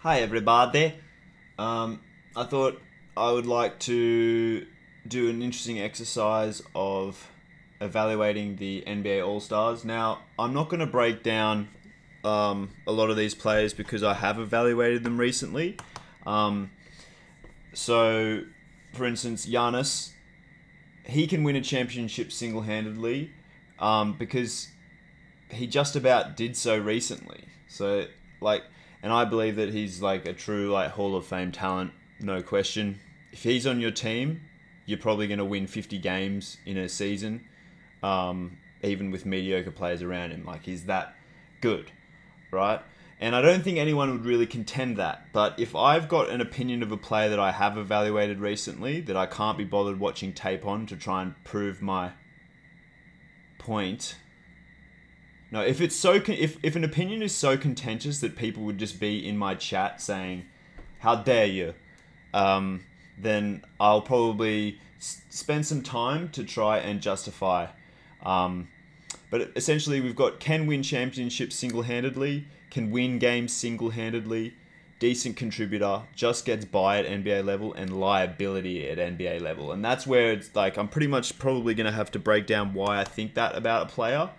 Hi everybody. I thought I would like to do an interesting exercise of evaluating the NBA All-Stars. Now, I'm not going to break down a lot of these players because I have evaluated them recently. So, for instance, Giannis, he can win a championship single-handedly because he just about did so recently. So, and I believe that he's like a true Hall of Fame talent, no question. If he's on your team, you're probably going to win 50 games in a season, even with mediocre players around him. Like, he's that good, right? And I don't think anyone would really contend that. But if I've got an opinion of a player that I have evaluated recently that I can't be bothered watching tape on to try and prove my point. No, if an opinion is so contentious that people would just be in my chat saying, "How dare you?" Then I'll probably spend some time to try and justify. But essentially, we've got can win championships single-handedly, can win games single-handedly, decent contributor, just gets by at NBA level, and liability at NBA level. And that's where it's like I'm pretty much probably going to have to break down why I think that about a player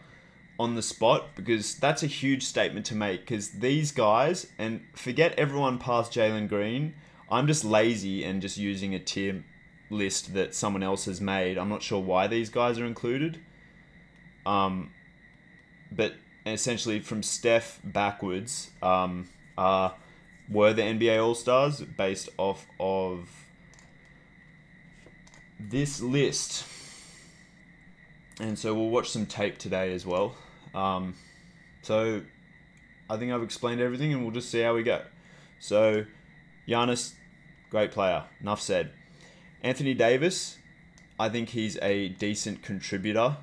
on the spot, because that's a huge statement to make, because these guys, and forget everyone past Jalen Green, I'm just lazy and just using a tier list that someone else has made. I'm not sure why these guys are included. But essentially from Steph backwards were the NBA All-Stars based off of this list. And so we'll watch some tape today as well. So I think I've explained everything and we'll just see how we go. So Giannis, great player. Enough said. Anthony Davis, I think he's a decent contributor.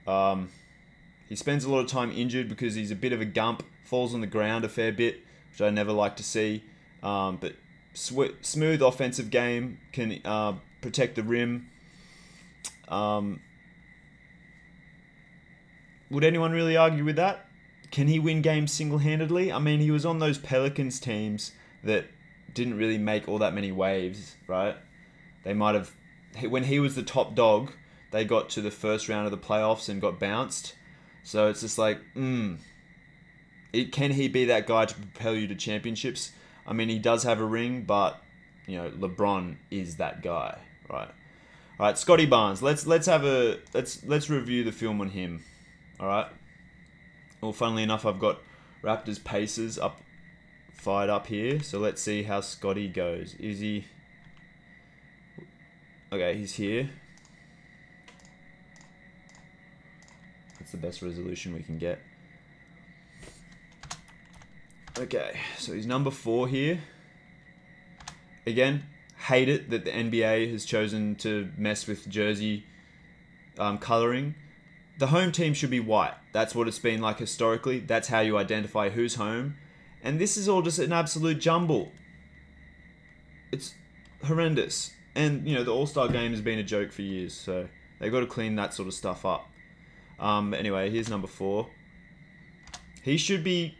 He spends a lot of time injured because he's a bit of a gump, falls on the ground a fair bit, which I never like to see. But smooth offensive game, can protect the rim. Would anyone really argue with that? Can he win games single-handedly? I mean, he was on those Pelicans teams that didn't really make all that many waves, right? They might have... When he was the top dog, they got to the first round of the playoffs and got bounced. So it's just like, can he be that guy to propel you to championships? I mean, he does have a ring, but, LeBron is that guy, right? All right, Scottie Barnes. Let's review the film on him. All right. Well, funnily enough, I've got Raptors Pacers fired up here. So let's see how Scottie goes. Is he... Okay, he's here. That's the best resolution we can get. Okay, so he's number 4 here. Again, hate it that the NBA has chosen to mess with jersey coloring. The home team should be white. That's what it's been like historically. That's how you identify who's home. And this is all just an absolute jumble. It's horrendous. And, the All-Star game has been a joke for years, so they've got to clean that sort of stuff up. Anyway, here's number 4. He should be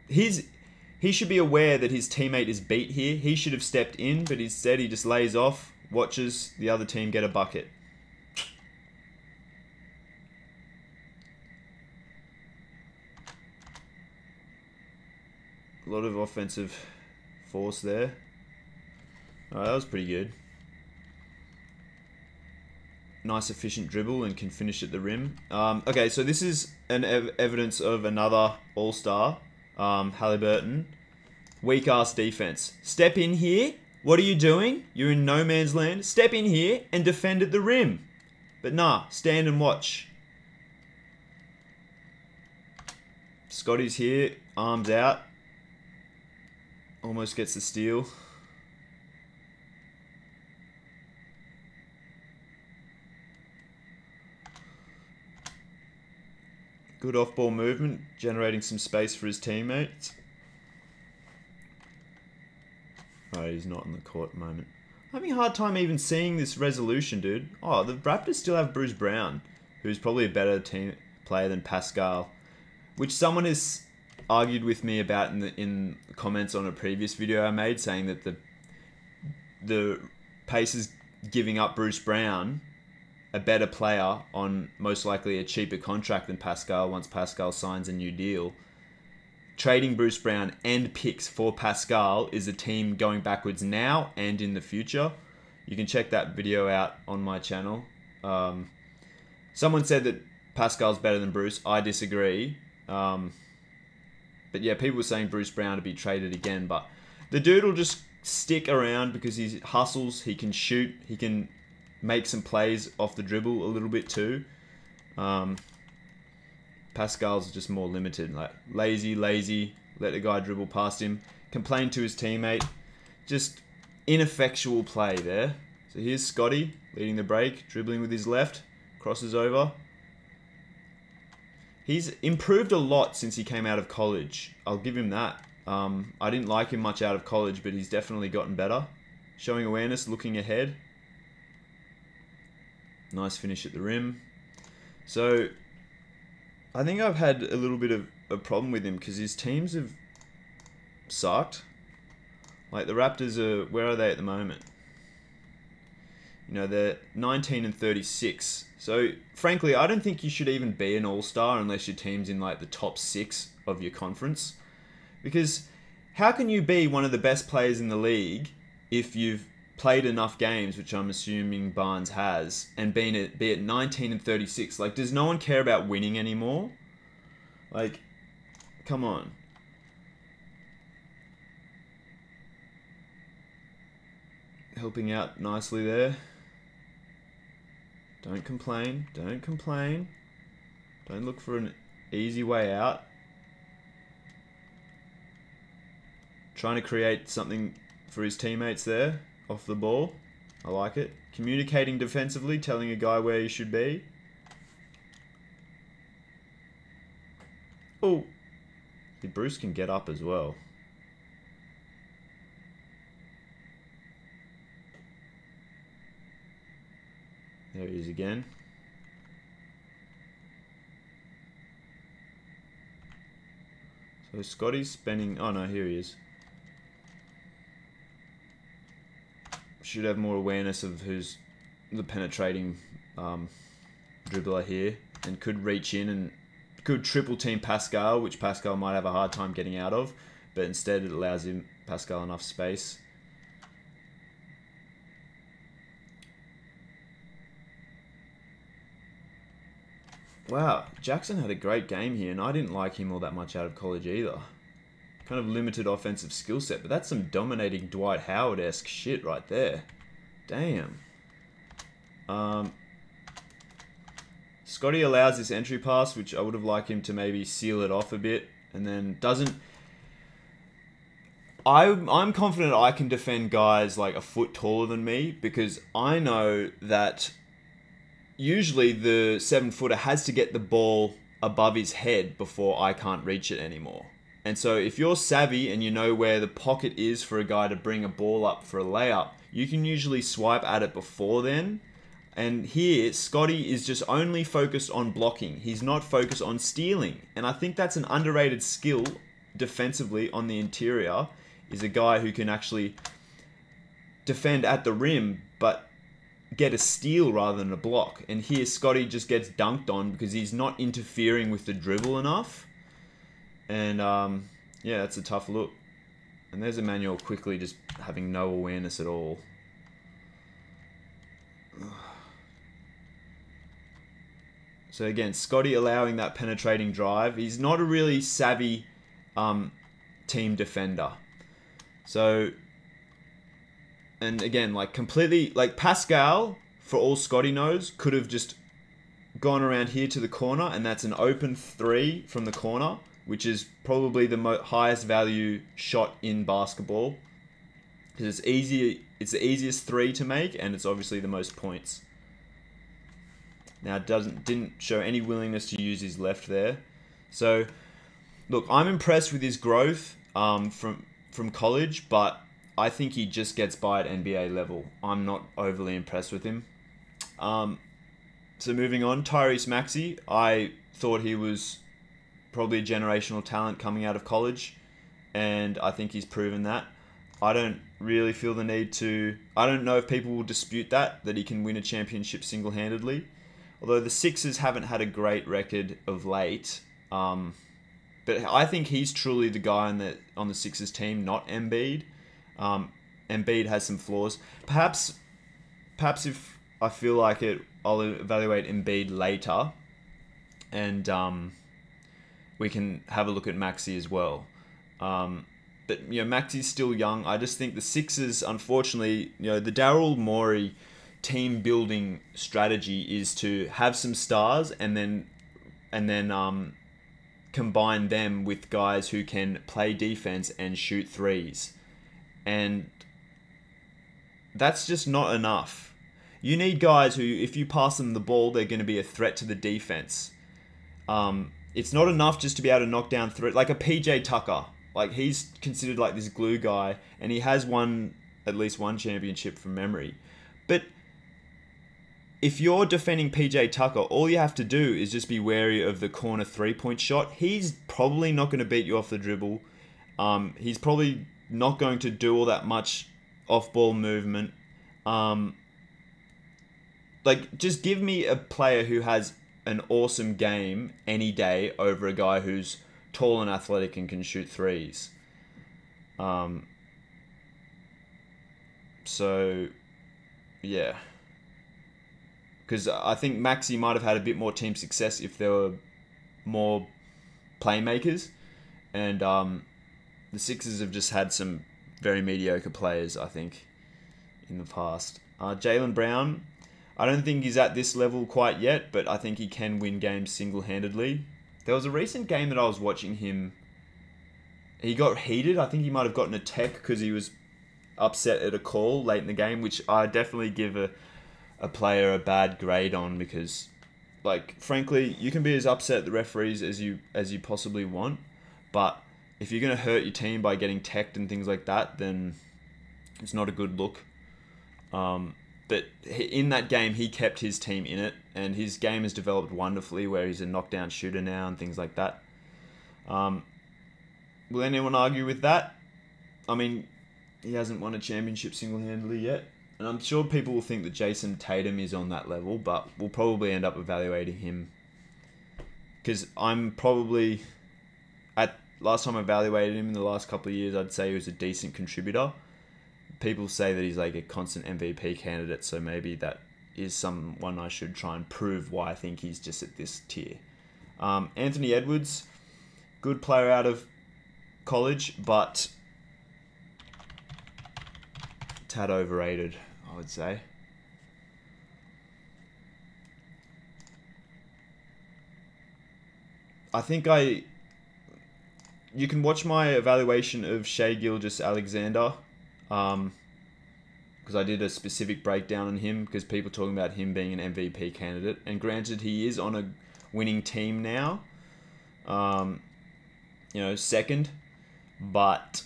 aware that his teammate is beat here. He should have stepped in, but instead he just lays off, watches the other team get a bucket. A lot of offensive force there. Alright, that was pretty good. Nice efficient dribble and can finish at the rim. Okay, so this is an evidence of another All-Star, Halliburton. Weak-ass defense. Step in here. What are you doing? You're in no man's land. Step in here and defend at the rim. But nah, stand and watch. Scottie's here, arms out. Almost gets the steal. Good off-ball movement, generating some space for his teammates. Oh, he's not in the court at the moment. I'm having a hard time even seeing this resolution, dude. Oh, the Raptors still have Bruce Brown, who's probably a better team player than Pascal. Which someone is... argued with me about in comments on a previous video I made, saying that the Pacers giving up Bruce Brown, a better player on most likely a cheaper contract than Pascal once Pascal signs a new deal. Trading Bruce Brown and picks for Pascal is a team going backwards now and in the future. You can check that video out on my channel. Someone said that Pascal's better than Bruce. I disagree. But yeah, people were saying Bruce Brown to be traded again. But the dude will just stick around because he hustles, he can shoot, he can make some plays off the dribble a little bit too. Pascal's just more limited, like lazy, let a guy dribble past him, complain to his teammate, just ineffectual play there. So here's Scottie leading the break, dribbling with his left, crosses over. He's improved a lot since he came out of college. I'll give him that. I didn't like him much out of college, but he's definitely gotten better. Showing awareness, looking ahead. Nice finish at the rim. So I think I've had a little bit of a problem with him because his teams have sucked. Like the Raptors are, where are they at the moment? You know, they're 19 and 36. So frankly, I don't think you should even be an all-star unless your team's in like the top 6 of your conference. Because how can you be one of the best players in the league if you've played enough games, which I'm assuming Barnes has, and be at 19 and 36? Like, does no one care about winning anymore? Like, come on. Helping out nicely there. Don't complain. Don't complain. Don't look for an easy way out. Trying to create something for his teammates there. Off the ball. I like it. Communicating defensively, telling a guy where he should be. Oh. Bruce can get up as well. There he is again. So Scottie's spending... Oh no, here he is. Should have more awareness of who's the penetrating dribbler here, and could reach in and could triple team Pascal, which Pascal might have a hard time getting out of, but instead it allows him Pascal enough space. Wow, Jackson had a great game here, and I didn't like him all that much out of college either. Kind of limited offensive skill set, but that's some dominating Dwight Howard-esque shit right there. Damn. Scottie allows this entry pass, which I would have liked him to maybe seal it off a bit, and then doesn't... I'm confident I can defend guys like a foot taller than me, because I know that usually the 7-footer has to get the ball above his head before I can't reach it anymore. And so if you're savvy and you know where the pocket is for a guy to bring a ball up for a layup, you can usually swipe at it before then. And here, Scottie is just only focused on blocking. He's not focused on stealing. And I think that's an underrated skill defensively on the interior, is a guy who can actually defend at the rim, but get a steal rather than a block. And here, Scottie just gets dunked on because he's not interfering with the dribble enough. And yeah, that's a tough look. And there's Emmanuel quickly just having no awareness at all. So again, Scottie allowing that penetrating drive. He's not a really savvy team defender. So, and again, like completely, like Pascal, for all Scottie knows, could have just gone around here to the corner, and that's an open 3 from the corner, which is probably the highest value shot in basketball, because it's easy. It's the easiest 3 to make, and it's obviously the most points. Now didn't show any willingness to use his left there. So look, I'm impressed with his growth from college, but I think he just gets by at NBA level. I'm not overly impressed with him. So moving on, Tyrese Maxey. I thought he was probably a generational talent coming out of college, and I think he's proven that. I don't really feel the need to... I don't know if people will dispute that he can win a championship single-handedly. Although the Sixers haven't had a great record of late. But I think he's truly the guy on the Sixers team, not Embiid. Embiid has some flaws. Perhaps if I feel like it, I'll evaluate Embiid later. And we can have a look at Maxey as well. But, Maxey's still young. I just think the Sixers, unfortunately, the Daryl Morey team building strategy is to have some stars and then combine them with guys who can play defense and shoot threes. And that's just not enough. You need guys who, if you pass them the ball, they're going to be a threat to the defense. It's not enough just to be able to knock down threat, like a PJ Tucker. Like, he's considered like this glue guy, and he has won at least one championship from memory. But if you're defending PJ Tucker, all you have to do is just be wary of the corner three-point shot. He's probably not going to beat you off the dribble. He's probably not going to do all that much off-ball movement. Just give me a player who has an awesome game any day over a guy who's tall and athletic and can shoot threes. So, yeah. Because I think Maxey might have had a bit more team success if there were more playmakers. And the Sixers have just had some very mediocre players, I think, in the past. Jalen Brown, I don't think he's at this level quite yet, but I think he can win games single-handedly. There was a recent game that I was watching him. He got heated. I think he might have gotten a tech because he was upset at a call late in the game, which I definitely give a player a bad grade on because, frankly, you can be as upset at the referees as you possibly want, but if you're going to hurt your team by getting teched and things like that, then it's not a good look. But in that game, he kept his team in it, and his game has developed wonderfully where he's a knockdown shooter now and things like that. Will anyone argue with that? I mean, he hasn't won a championship single-handedly yet, and I'm sure people will think that Jayson Tatum is on that level, but we'll probably end up evaluating him because I'm probably, last time I evaluated him in the last couple of years, I'd say he was a decent contributor. People say that he's like a constant MVP candidate, so maybe that is someone I should try and prove why I think he's just at this tier. Anthony Edwards, good player out of college, but tad overrated, I would say. I think you can watch my evaluation of Shai Gilgeous-Alexander, because I did a specific breakdown on him because people talking about him being an MVP candidate, and granted he is on a winning team now, second, but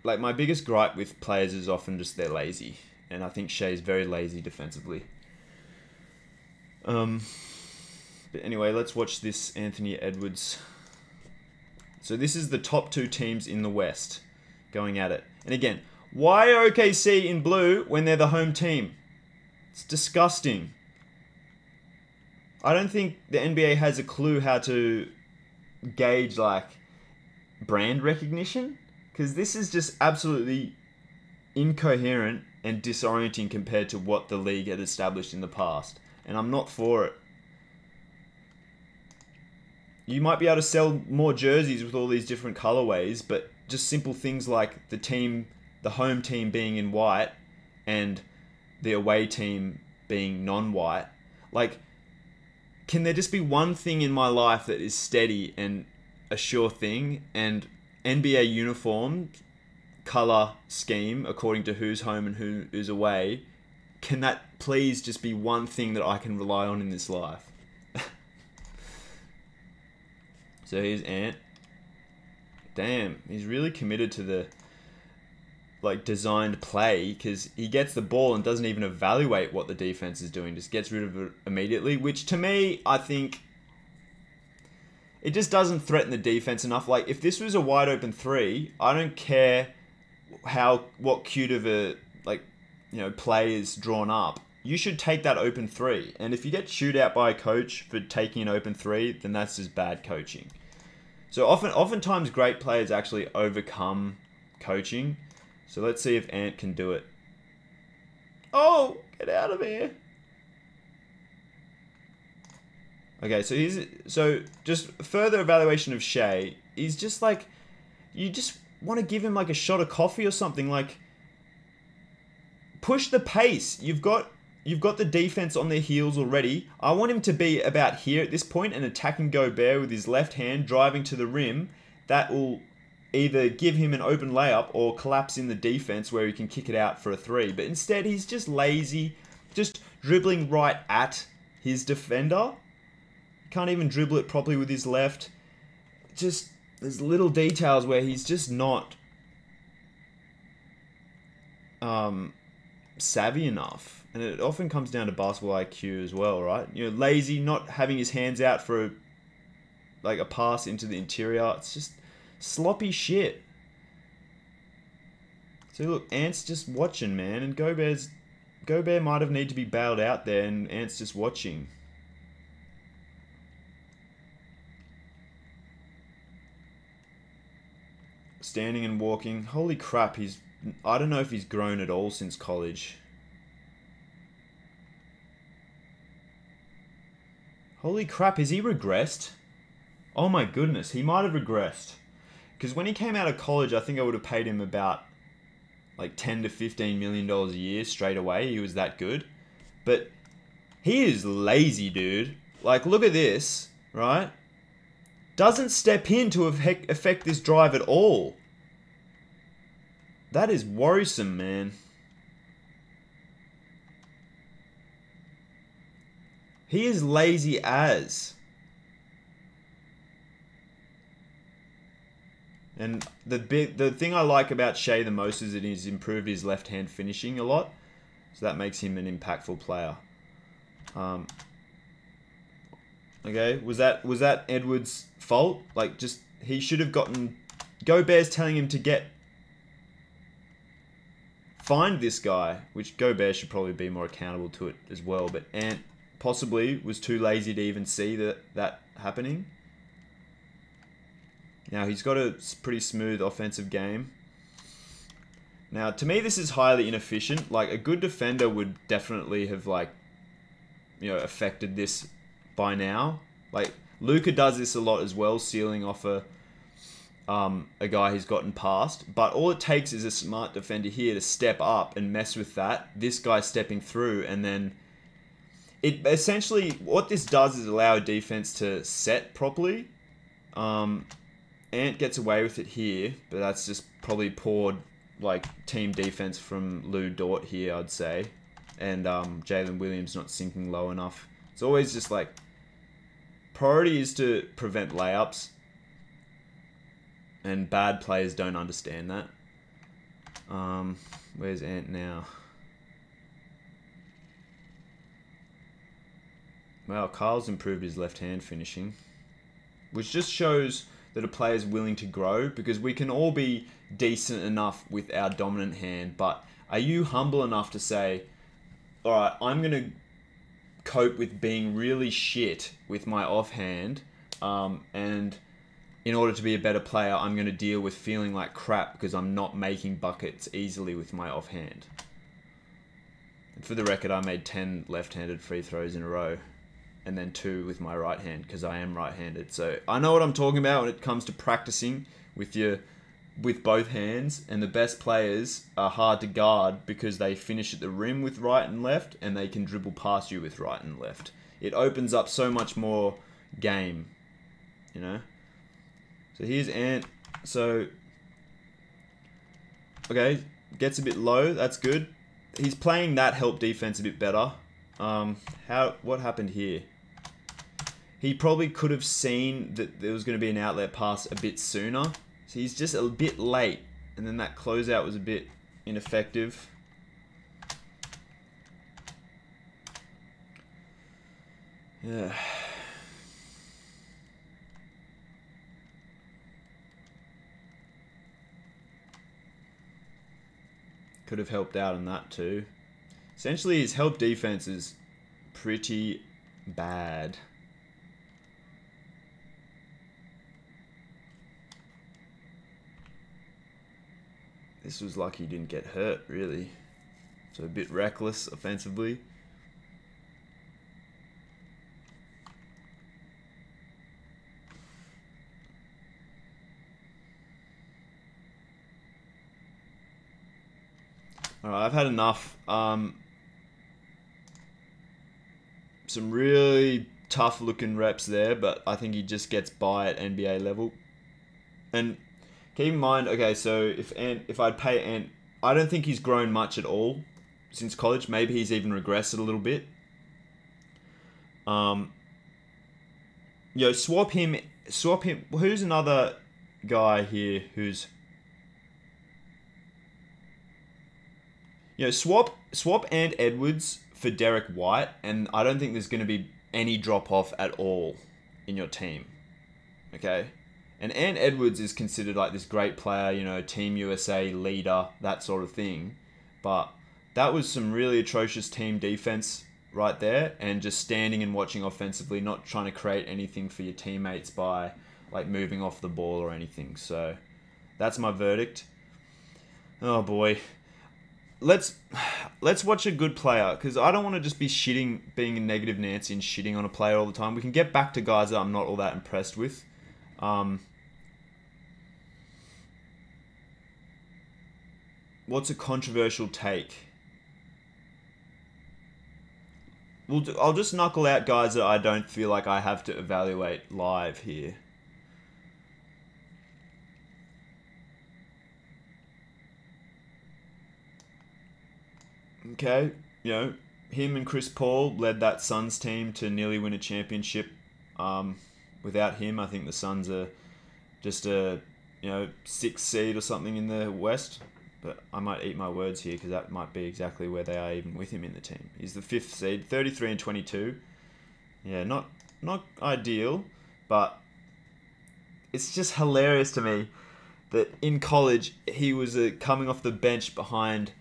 my biggest gripe with players is often just they're lazy, and I think Shai's very lazy defensively. But anyway, let's watch this Anthony Edwards. So this is the top two teams in the West going at it. And again, why OKC in blue when they're the home team? It's disgusting. I don't think the NBA has a clue how to gauge brand recognition, because this is just absolutely incoherent and disorienting compared to what the league had established in the past. And I'm not for it. You might be able to sell more jerseys with all these different colorways, but just simple things like the home team being in white and the away team being non-white. Can there just be one thing in my life that is steady and a sure thing, and NBA uniform color scheme according to who's home and who's away? Can that please just be one thing that I can rely on in this life? So here's Ant. Damn, he's really committed to like designed play, because he gets the ball and doesn't even evaluate what the defense is doing, just gets rid of it immediately, which to me, I think it just doesn't threaten the defense enough. Like, if this was a wide open three, I don't care what cute of a, like, play is drawn up. You should take that open three. And if you get chewed out by a coach for taking an open three, then that's just bad coaching. So oftentimes great players actually overcome coaching. So let's see if Ant can do it. Oh, get out of here. Okay, so just further evaluation of Shai. He's just like, you just want to give him like a shot of coffee or something. Like, push the pace. You've got the defense on their heels already. I want him to be about here at this point and attacking Gobert with his left hand, driving to the rim. That will either give him an open layup or collapse in the defense where he can kick it out for a three. But instead, he's just lazy, just dribbling right at his defender. Can't even dribble it properly with his left. Just, there's little details where he's just not savvy enough. And it often comes down to basketball IQ as well, right? Lazy, not having his hands out for a pass into the interior. It's just sloppy shit. So look, Ant's just watching, man, and Gobert might have needed to be bailed out there, and Ant's just watching. Standing and walking. Holy crap, I don't know if he's grown at all since college. Holy crap, has he regressed? Oh my goodness, he might have regressed. Because when he came out of college, I think I would have paid him about like $10 to $15 million a year straight away. He was that good. But he is lazy, dude. Like, look at this, right? Doesn't step in to affect this drive at all. That is worrisome, man. He is lazy as. And the thing I like about Shai the most is that he's improved his left hand finishing a lot. So that makes him an impactful player. Okay, was that Edwards' fault? Like, just, he should have gotten... Gobert's telling him to find this guy, which Gobert should probably be more accountable to it as well. But Ant possibly was too lazy to even see that happening. Now, he's got a pretty smooth offensive game. Now, to me, this is highly inefficient. Like, a good defender would definitely have, affected this by now. Like, Luka does this a lot as well, sealing off a guy who's gotten past. But all it takes is a smart defender here to step up and mess with that. This guy stepping through, and then it essentially, what this does is allow a defense to set properly. Ant gets away with it here, but that's just probably poor team defense from Lou Dort here, I'd say. And Jalen Williams not sinking low enough. It's always just priority is to prevent layups. And bad players don't understand that. Where's Ant now? Well, Kyle's improved his left hand finishing, which just shows that a player's willing to grow, because we can all be decent enough with our dominant hand, but are you humble enough to say, alright, I'm going to cope with being really shit with my offhand, and in order to be a better player, I'm going to deal with feeling like crap because I'm not making buckets easily with my offhand. And for the record, I made 10 left-handed free throws in a row, and then 2 with my right hand because I am right-handed. So I know what I'm talking about when it comes to practicing with both hands, and the best players are hard to guard because they finish at the rim with right and left, and they can dribble past you with right and left. It opens up so much more game, you know? So here's Ant. So, okay, gets a bit low. That's good. He's playing that help defense a bit better. What happened here? He probably could have seen that there was going to be an outlet pass a bit sooner. So he's just a bit late. And then that closeout was a bit ineffective. Yeah. Could have helped out on that too. Essentially, his help defense is pretty bad. This was lucky he didn't get hurt, really. So a bit reckless offensively. Alright, I've had enough. Some really tough looking reps there, but I think he just gets by at NBA level. And keep in mind, okay, so if I'd pay Ant, I don't think he's grown much at all since college. Maybe he's even regressed a little bit. Swap him. Who's another guy here who's... swap Ant Edwards for Derek White, and I don't think there's going to be any drop-off at all in your team. Okay? And Ant Edwards is considered like this great player, Team USA leader, that sort of thing. But that was some really atrocious team defense right there, and just standing and watching offensively, not trying to create anything for your teammates by like moving off the ball or anything. So that's my verdict. Oh boy. Let's watch a good player, because I don't want to just be being a negative Nancy and shitting on a player all the time. We can get back to guys that I'm not all that impressed with. What's a controversial take? I'll just knuckle out guys that I don't feel like I have to evaluate live here. Okay, him and Chris Paul led that Suns team to nearly win a championship. Without him, I think the Suns are just a 6th seed or something in the West. But I might eat my words here, because that might be exactly where they are even with him in the team. He's the 5th seed, 33 and 22. Yeah, not ideal, but it's just hilarious to me that in college he was coming off the bench behind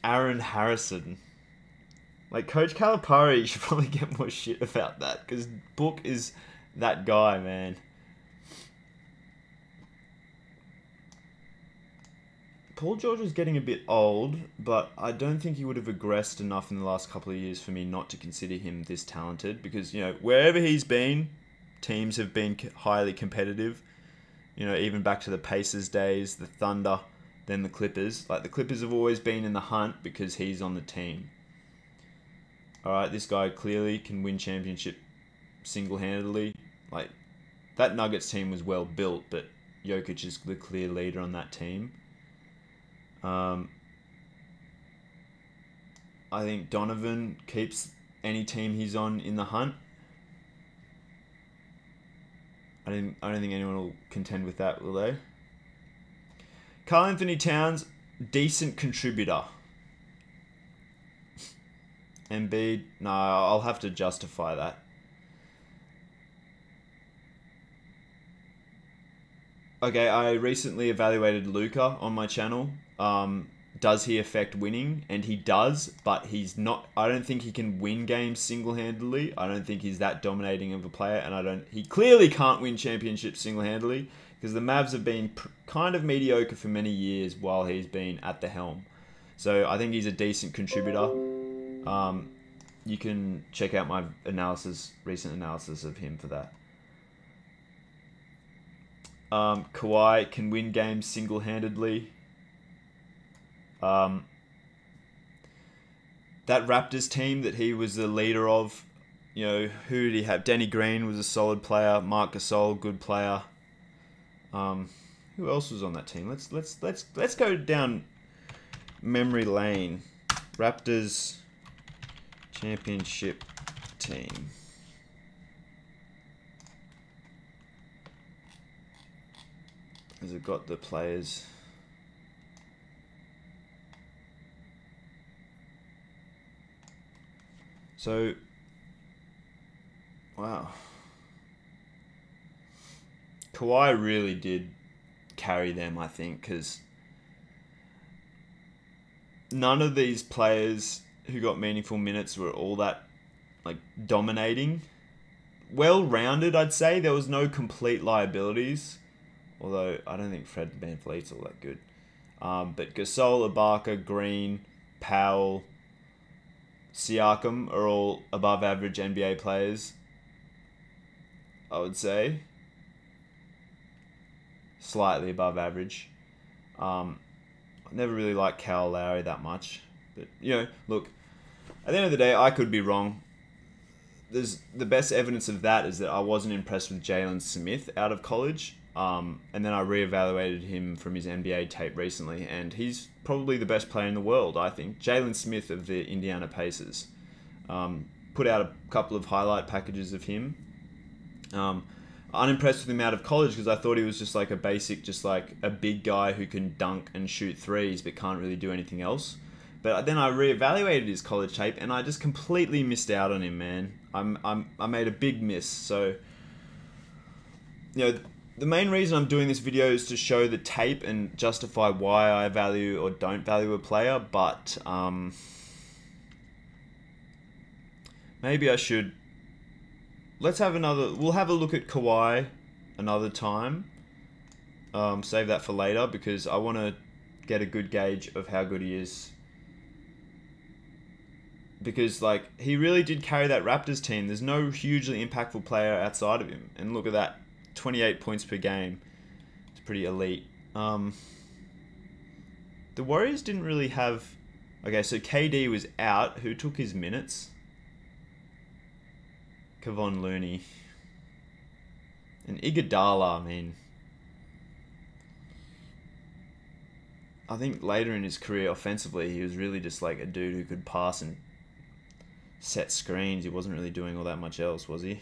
Aaron Harrison. Like, Coach Calipari should probably get more shit about that, because Book is that guy, man. Paul George is getting a bit old, but I don't think he would have regressed enough in the last couple of years for me not to consider him this talented, because, wherever he's been, teams have been highly competitive. Even back to the Pacers days, the Thunder, then the Clippers. Like, the Clippers have always been in the hunt because he's on the team. Alright, this guy clearly can win championship single-handedly. Like, that Nuggets team was well built, but Jokic is the clear leader on that team. I think Donovan keeps any team he's on in the hunt. I don't think anyone will contend with that, will they? Karl Anthony Towns, decent contributor. Embiid, no, I'll have to justify that. Okay, I recently evaluated Luka on my channel. Does he affect winning? And he does, but he's not. I don't think he can win games single-handedly. I don't think he's that dominating of a player, and he clearly can't win championships single-handedly, because the Mavs have been kind of mediocre for many years while he's been at the helm. So I think he's a decent contributor. You can check out my recent analysis of him for that. Kawhi can win games single-handedly. That Raptors team that he was the leader of, who did he have? Danny Green was a solid player. Marc Gasol, good player. Who else was on that team? Let's go down memory lane. Raptors championship team. Has it got the players? So, wow. Kawhi really did carry them, I think, because none of these players who got meaningful minutes were all that like dominating. Well-rounded, I'd say. There was no complete liabilities, although I don't think Fred VanVleet's all that good. But Gasol, Ibaka, Green, Powell, Siakam are all above average NBA players, I would say. Slightly above average. I never really liked Kyle Lowry that much. But, look, at the end of the day, I could be wrong. The best evidence of that is that I wasn't impressed with Jalen Smith out of college. And then I reevaluated him from his NBA tape recently, and he's probably the best player in the world, I think. Jalen Smith of the Indiana Pacers. Put out a couple of highlight packages of him. Unimpressed with him out of college because I thought he was just like a basic, just like a big guy who can dunk and shoot threes but can't really do anything else. But then I reevaluated his college tape and I just completely missed out on him, man. I made a big miss. So, the main reason I'm doing this video is to show the tape and justify why I value or don't value a player, but maybe I should. We'll have a look at Kawhi another time. Save that for later because I want to get a good gauge of how good he is. Because, he really did carry that Raptors team. There's no hugely impactful player outside of him. And look at that. 28 points per game. It's pretty elite. The Warriors didn't really have... Okay, so KD was out. Who took his minutes? Kevon Looney. And Iguodala, I think later in his career offensively, he was really just like a dude who could pass and set screens. He wasn't really doing all that much else, was he?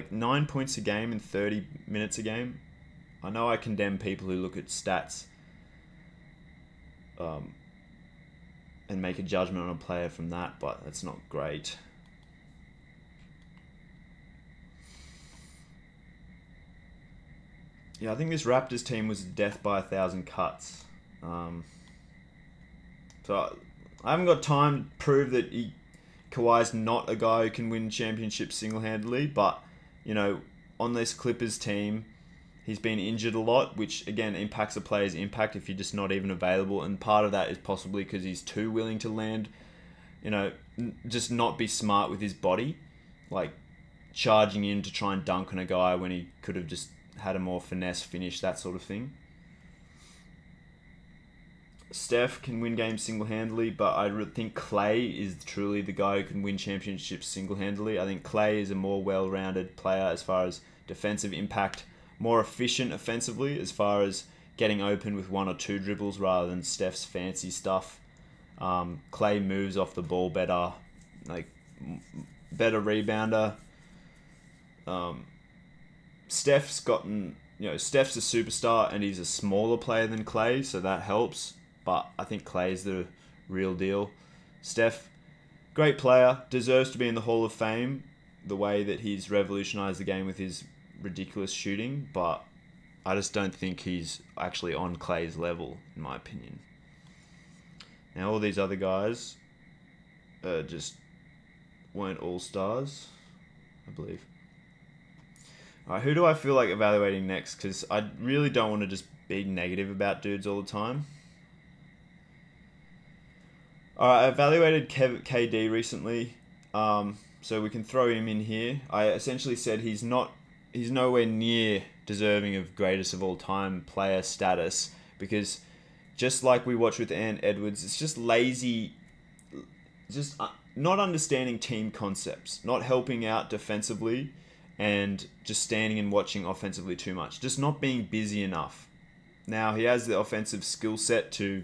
9 points a game in 30 minutes a game. I know I condemn people who look at stats and make a judgment on a player from that, but that's not great. Yeah, I think this Raptors team was death by 1,000 cuts. So I haven't got time to prove that Kawhi's not a guy who can win championships single-handedly, but, on this Clippers team, he's been injured a lot, which, again, impacts a player's impact if you're just not even available, and part of that is possibly because he's too willing to land, just not be smart with his body, charging in to try and dunk on a guy when he could have just had a more finesse finish, that sort of thing. Steph can win games single-handedly, but I think Clay is truly the guy who can win championships single-handedly. I think Clay is a more well-rounded player as far as defensive impact, more efficient offensively as far as getting open with 1 or 2 dribbles rather than Steph's fancy stuff. Clay moves off the ball better, better rebounder. Steph's gotten, Steph's a superstar and he's a smaller player than Clay, so that helps. But I think Clay's the real deal. Steph, great player, deserves to be in the Hall of Fame, the way that he's revolutionized the game with his ridiculous shooting, but I just don't think he's actually on Clay's level, in my opinion. Now, all these other guys just weren't all-stars, I believe. Alright, who do I feel like evaluating next? Because I really don't want to just be negative about dudes all the time. Alright, I evaluated KD recently, so we can throw him in here. I essentially said he's nowhere near deserving of greatest of all time player status, because just like we watched with Ant Edwards, it's just lazy, just not understanding team concepts, not helping out defensively, and just standing and watching offensively too much. Just not being busy enough. Now, he has the offensive skill set to,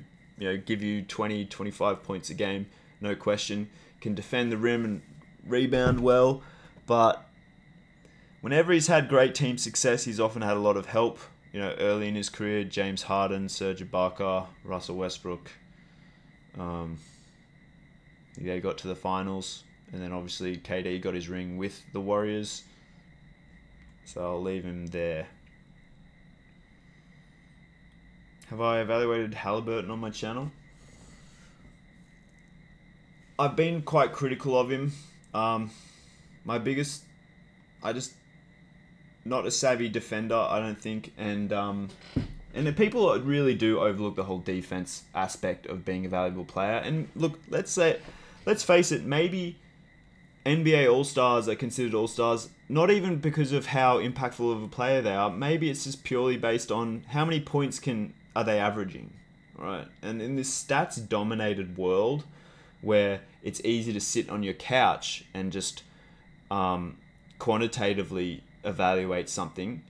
give you 20, 25 points a game, no question. Can defend the rim and rebound well, but whenever he's had great team success, he's often had a lot of help. Early in his career, James Harden, Serge Ibaka, Russell Westbrook. He got to the finals And then obviously KD got his ring with the Warriors. So I'll leave him there. Have I evaluated Halliburton on my channel? I've been quite critical of him. My biggest... not a savvy defender, I don't think. And the people really do overlook the whole defense aspect of being a valuable player. And look, let's face it, maybe NBA All-Stars are considered All-Stars not even because of how impactful of a player they are. Maybe it's just purely based on how many points are they averaging, right? And in this stats-dominated world where it's easy to sit on your couch and just quantitatively evaluate something,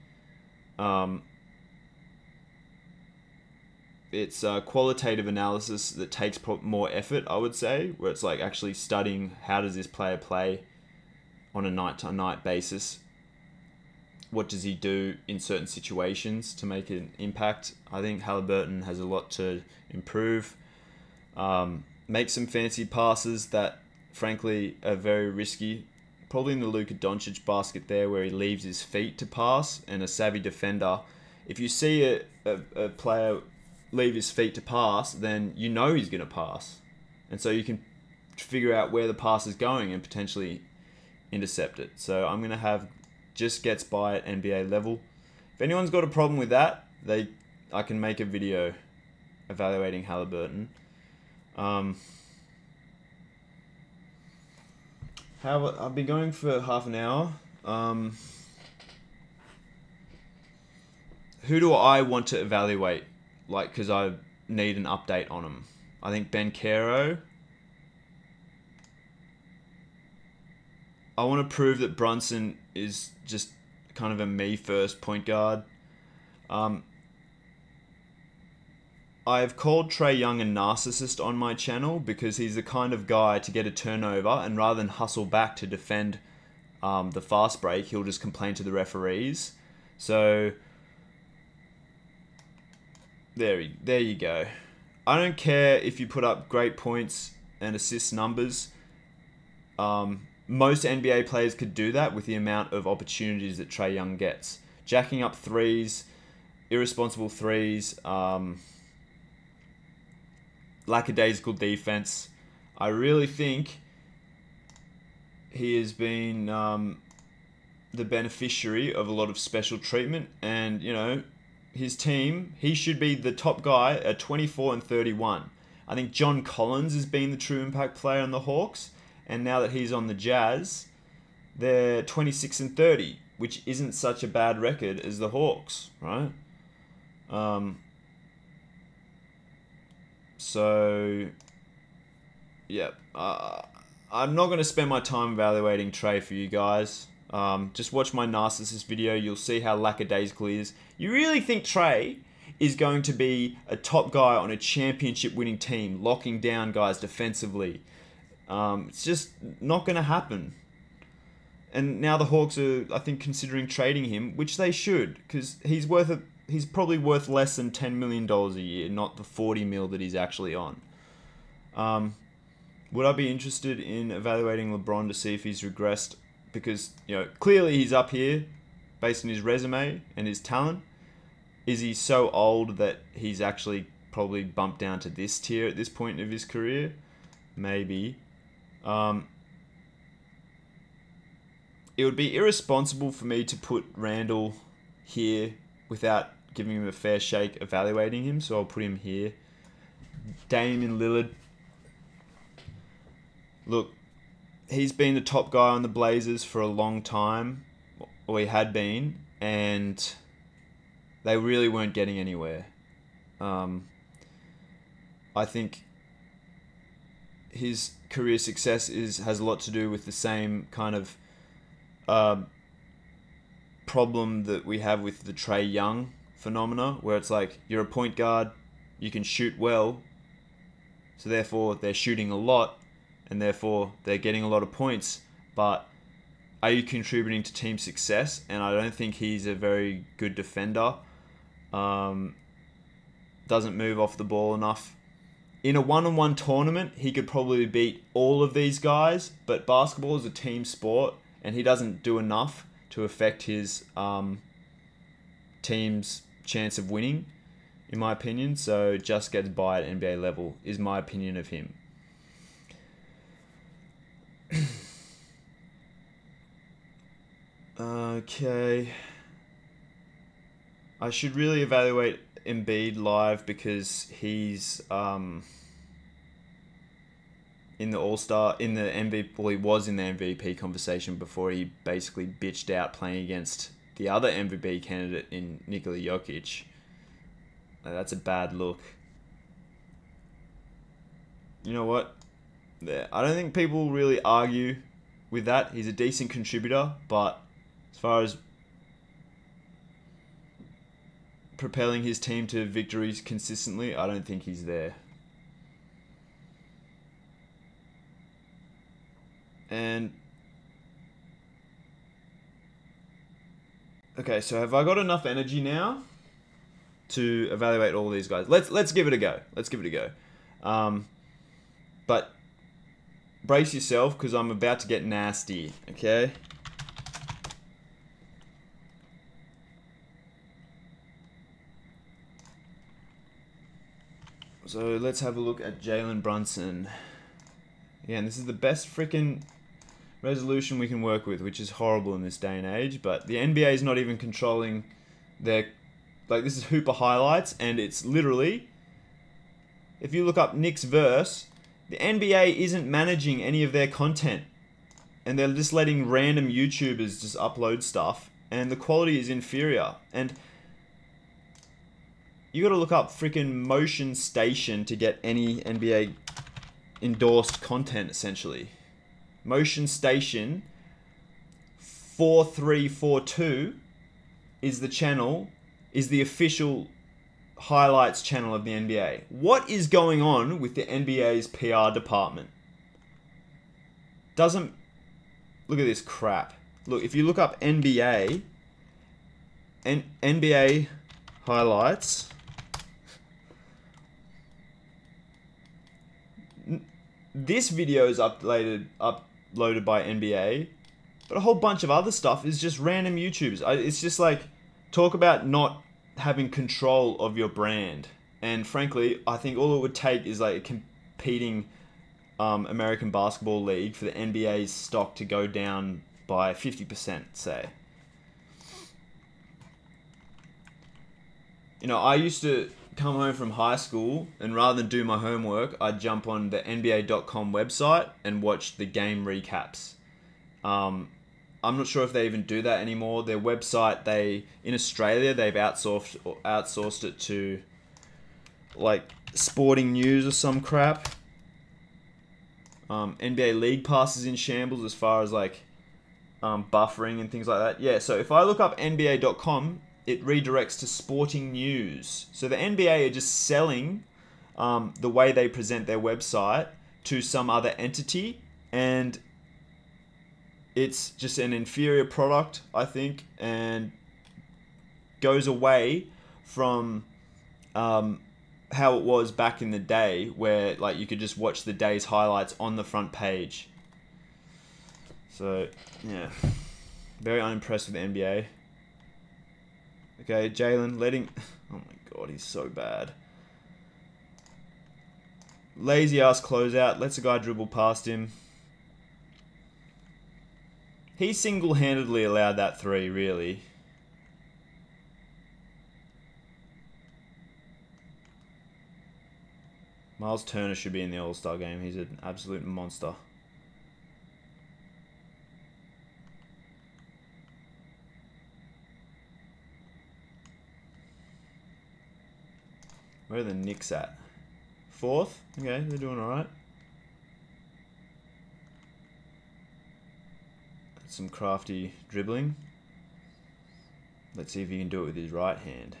it's a qualitative analysis that takes more effort, I would say, where it's like actually studying how does this player play on a night-to-night basis. What does he do in certain situations to make an impact? I think Halliburton has a lot to improve. Make some fancy passes that, frankly, are very risky. Probably in the Luka Doncic basket there where he leaves his feet to pass, and a savvy defender. If you see a player leave his feet to pass, then you know he's going to pass. And so you can figure out where the pass is going and potentially intercept it. So I'm going to have just gets by at NBA level. If anyone's got a problem with that, I can make a video evaluating Halliburton. I've been going for half an hour. Who do I want to evaluate? Like, because I need an update on him. I think Banchero. I want to prove that Brunson is just kind of a me-first point guard. I've called Trae Young a narcissist on my channel because he's the kind of guy to get a turnover and rather than hustle back to defend the fast break, he'll just complain to the referees. So there you go. I don't care if you put up great points and assist numbers. Most NBA players could do that with the amount of opportunities that Trae Young gets. Jacking up threes, irresponsible threes, lackadaisical defense. I really think he has been the beneficiary of a lot of special treatment, and you know, his team, he should be the top guy at 24 and 31. I think John Collins has been the true impact player on the Hawks, and now that he's on the Jazz, they're 26 and 30, which isn't such a bad record as the Hawks, right? So, yeah, I'm not going to spend my time evaluating Trae for you guys. Just watch my narcissist video. You'll see how lackadaisical he is. You really think Trae is going to be a top guy on a championship winning team, locking down guys defensively? It's just not going to happen. And now the Hawks are, I think, considering trading him, which they should, because he's probably worth less than $10 million a year, not the $40 million that he's actually on. Would I be interested in evaluating LeBron to see if he's regressed? Because, you know, clearly he's up here based on his resume and his talent. Is he so old that he's actually probably bumped down to this tier at this point of his career? Maybe. It would be irresponsible for me to put Randle here without giving him a fair shake evaluating him, so I'll put him here. Damian Lillard. Look, he's been the top guy on the Blazers for a long time, or he had been, and they really weren't getting anywhere. I think his career success has a lot to do with the same kind of problem that we have with the Trae Young phenomena, where it's like you're a point guard, you can shoot well, so therefore they're shooting a lot, and therefore they're getting a lot of points, but are you contributing to team success? And I don't think he's a very good defender. Doesn't move off the ball enough. in a one-on-one tournament, he could probably beat all of these guys, but basketball is a team sport, and he doesn't do enough to affect his team's chance of winning, in my opinion. So just gets by at NBA level, is my opinion of him. Okay. I should really evaluate Embiid live because he's in the All-Star, in the MVP, well, he was in the MVP conversation before he basically bitched out playing against the other MVP candidate in Nikola Jokic. That's a bad look. You know what? I don't think people really argue with that. He's a decent contributor, but as far as propelling his team to victories consistently, I don't think he's there. And okay, so have I got enough energy now to evaluate all these guys? Let's give it a go. Let's give it a go. But brace yourself because I'm about to get nasty. Okay. So let's have a look at Jalen Brunson. Again, this is the best freaking resolution we can work with, which is horrible in this day and age. But the NBA is not even controlling their... Like, this is Hooper highlights, and it's literally... If you look up Nick's verse, the NBA isn't managing any of their content. And they're just letting random YouTubers just upload stuff. And the quality is inferior. And... You gotta look up freaking Motion Station to get any NBA endorsed content, essentially. Motion Station 4342 is the channel, is the official highlights channel of the NBA. What is going on with the NBA's PR department? Doesn't... Look at this crap. Look, if you look up NBA... NBA highlights... This video is uploaded by NBA, but a whole bunch of other stuff is just random YouTubers. It's just like, talk about not having control of your brand. And frankly, I think all it would take is like a competing American Basketball League for the NBA's stock to go down by 50%, say. You know, I used to come home from high school, and rather than do my homework, I'd jump on the NBA.com website and watch the game recaps. I'm not sure if they even do that anymore. Their website, in Australia, they've outsourced it to like Sporting News or some crap. NBA League Pass is in shambles as far as like buffering and things like that. Yeah, so if I look up NBA.com, it redirects to Sporting News. So the NBA are just selling the way they present their website to some other entity, and it's just an inferior product, I think, and goes away from how it was back in the day, where like you could just watch the day's highlights on the front page. So yeah, very unimpressed with the NBA. Okay, Jalen letting... Oh my god, he's so bad. Lazy ass closeout. Lets a guy dribble past him. He single-handedly allowed that three, really. Miles Turner should be in the All-Star game. He's an absolute monster. Where are the Knicks at? 4th? Okay, they're doing alright. Some crafty dribbling. Let's see if he can do it with his right hand.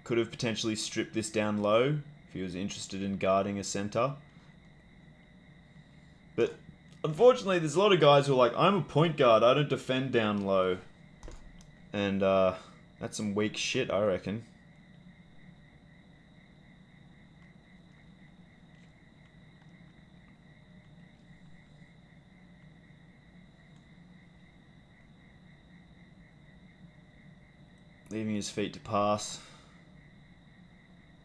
Could have potentially stripped this down low if he was interested in guarding a center. But unfortunately, there's a lot of guys who are like, I'm a point guard, I don't defend down low. And that's some weak shit, I reckon. Leaving his feet to pass.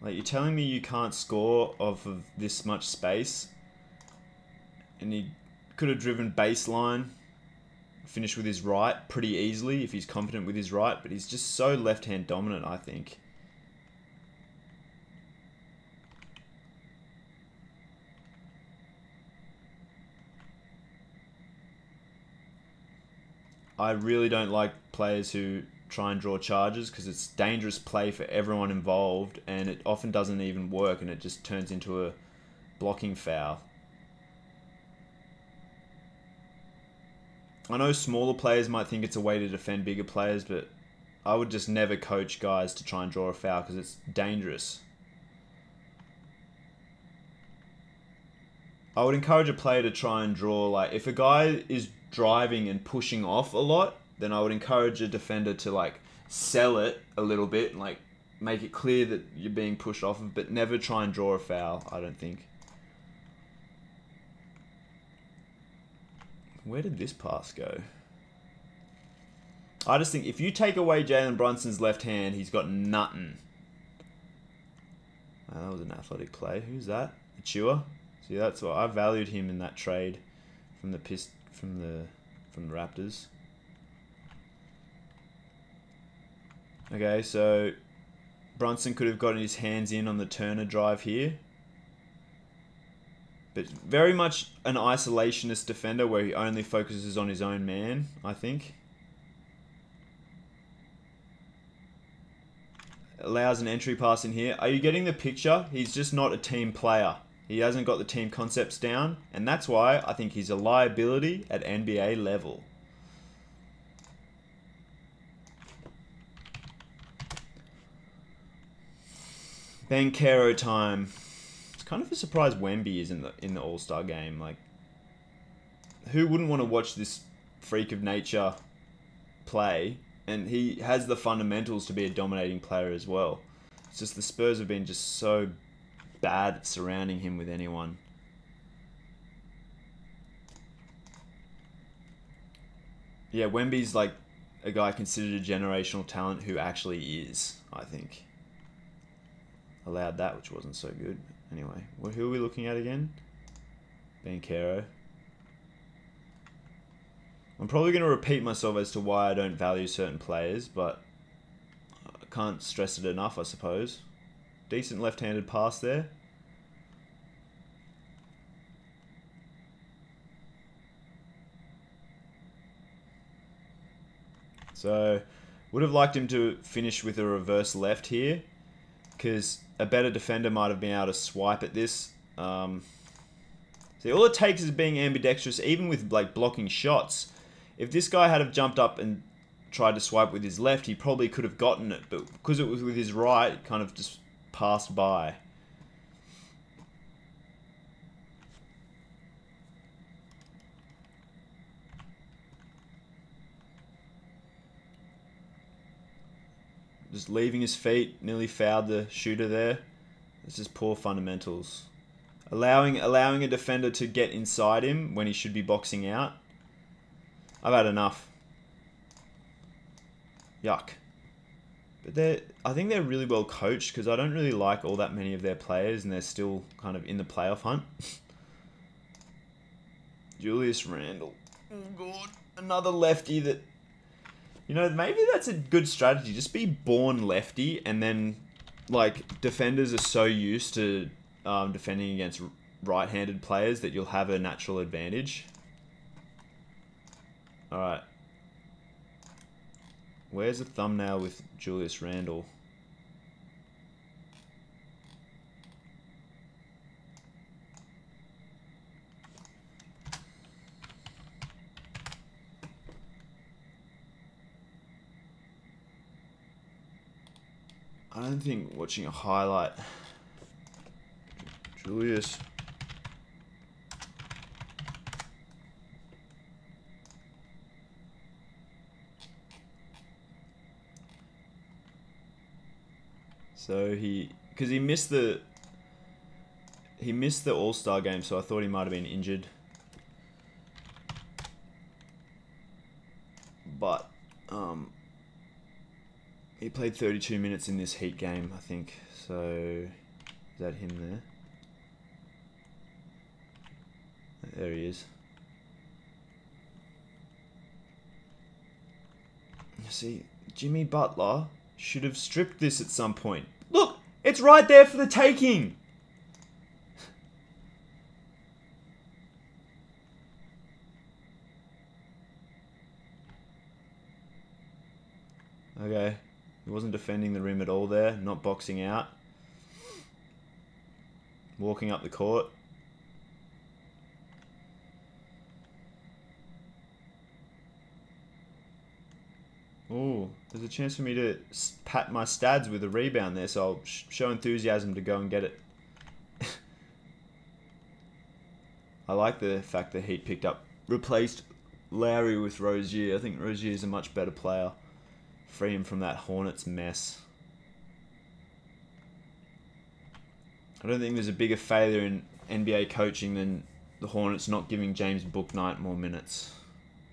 Like, you're telling me you can't score off of this much space? And he could have driven baseline, finished with his right pretty easily if he's competent with his right, but he's just so left-hand dominant, I think. I really don't like players who try and draw charges because it's dangerous play for everyone involved, and it often doesn't even work, and it just turns into a blocking foul. I know smaller players might think it's a way to defend bigger players, but I would just never coach guys to try and draw a foul because it's dangerous. I would encourage a player to try and draw, like, if a guy is driving and pushing off a lot, then I would encourage a defender to, like, sell it a little bit and, like, make it clear that you're being pushed off of, but never try and draw a foul, I don't think. Where did this pass go? I just think if you take away Jalen Brunson's left hand, he's got nothing. Oh, that was an athletic play. Who's that? Achua? See, that's what I valued him in that trade from the Raptors. Okay, so Brunson could have gotten his hands in on the Turner drive here. But very much an isolationist defender where he only focuses on his own man, I think. Allows an entry pass in here. Are you getting the picture? He's just not a team player. He hasn't got the team concepts down, and that's why I think he's a liability at NBA level. Banchero time. It's kind of a surprise Wemby is in the All-Star game. Like, who wouldn't want to watch this freak of nature play? And he has the fundamentals to be a dominating player as well. It's just the Spurs have been just so bad at surrounding him with anyone. Yeah, Wemby's like a guy considered a generational talent who actually is, I think. Allowed that, which wasn't so good. Anyway, who are we looking at again? Banchero. I'm probably going to repeat myself as to why I don't value certain players, but I can't stress it enough, I suppose. Decent left-handed pass there. So, would have liked him to finish with a reverse left here, because a better defender might have been able to swipe at this. See, all it takes is being ambidextrous, even with like blocking shots. If this guy had have jumped up and tried to swipe with his left, he probably could have gotten it, but because it was with his right, it kind of just passed by. Just leaving his feet, nearly fouled the shooter there. It's just poor fundamentals. Allowing a defender to get inside him when he should be boxing out. I've had enough. Yuck. But I think they're really well coached because I don't really like all that many of their players and they're still kind of in the playoff hunt. Julius Randle. Oh god. Another lefty that... You know, maybe that's a good strategy. Just be born lefty and then, like, defenders are so used to defending against right-handed players that you'll have a natural advantage. Alright. Where's the thumbnail with Julius Randle? I don't think watching a highlight. Julius. So because he missed the All-Star game, so I thought he might have been injured. But He played 32 minutes in this Heat game, I think. So, is that him there? There he is. See, Jimmy Butler should have stripped this at some point. Look, it's right there for the taking. Okay, he wasn't defending the rim at all there, not boxing out. Walking up the court. Oh, there's a chance for me to pat my stads with a rebound there, so I'll show enthusiasm to go and get it. I like the fact that Heat replaced Lowry with Rozier. I think Rozier is a much better player. Free him from that Hornets mess. I don't think there's a bigger failure in NBA coaching than the Hornets not giving James Bouknight more minutes.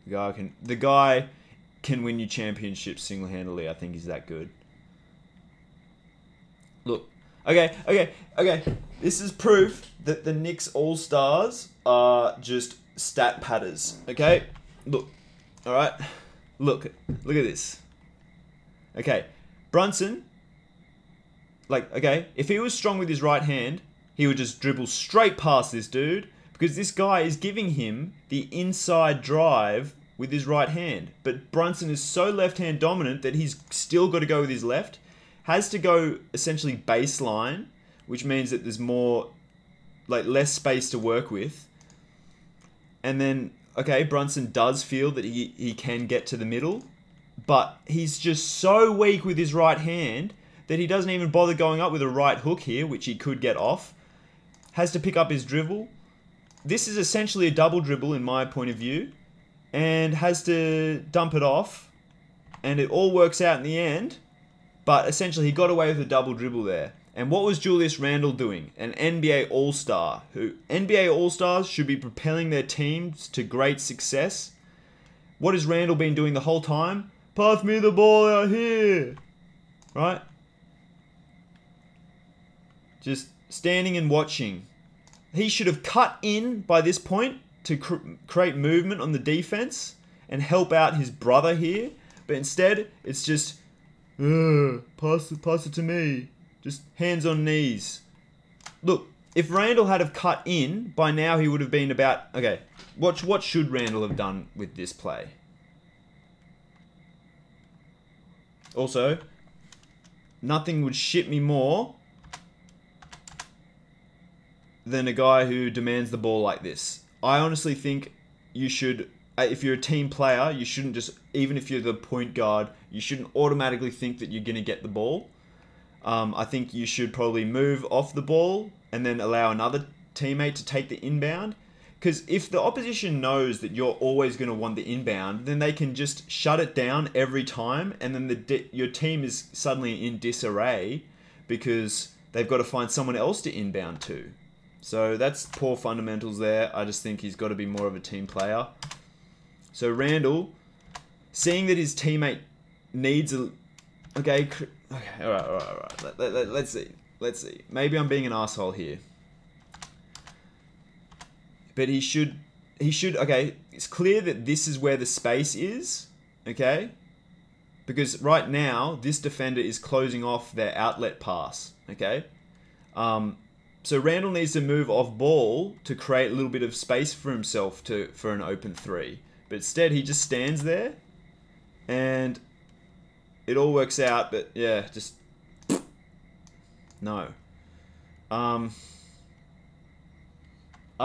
The guy can win you championships single-handedly. I think he's that good. Look, okay. This is proof that the Knicks All-Stars are just stat padders. Okay, look, all right, look at this. Okay, Brunson. If he was strong with his right hand, he would just dribble straight past this dude because this guy is giving him the inside drive with his right hand. But Brunson is so left-hand dominant that he's still got to go with his left. Has to go essentially baseline, which means that there's less space to work with. And then, okay, Brunson does feel that he can get to the middle, but he's just so weak with his right hand that he doesn't even bother going up with a right hook here, which he could get off. Has to pick up his dribble. This is essentially a double dribble in my point of view. And has to dump it off. And it all works out in the end. But essentially he got away with a double dribble there. And what was Julius Randle doing? An NBA All-Star. NBA All-Stars should be propelling their teams to great success. What has Randle been doing the whole time? Pass me the ball out here. Right? Just standing and watching. He should have cut in by this point to create movement on the defense and help out his brother here. But instead, it's just, pass it to me. Just hands on knees. Look, if Randle had have cut in, by now he would have been about, okay, what should Randle have done with this play? Also, nothing would shit me more than a guy who demands the ball like this. I honestly think you should, if you're a team player, you shouldn't just, even if you're the point guard, you shouldn't automatically think that you're going to get the ball. I think you should probably move off the ball and then allow another teammate to take the inbound. Because if the opposition knows that you're always going to want the inbound, then they can just shut it down every time, and then your team is suddenly in disarray because they've got to find someone else to inbound to. So that's poor fundamentals there. I just think he's got to be more of a team player. So Randle, seeing that his teammate needs a... Okay, all right. Let's see. Maybe I'm being an asshole here. But he should, okay, it's clear that this is where the space is, okay? Because right now, this defender is closing off their outlet pass, okay? So Randle needs to move off ball to create a little bit of space for himself for an open three. But instead, he just stands there, and it all works out, but yeah, just no. I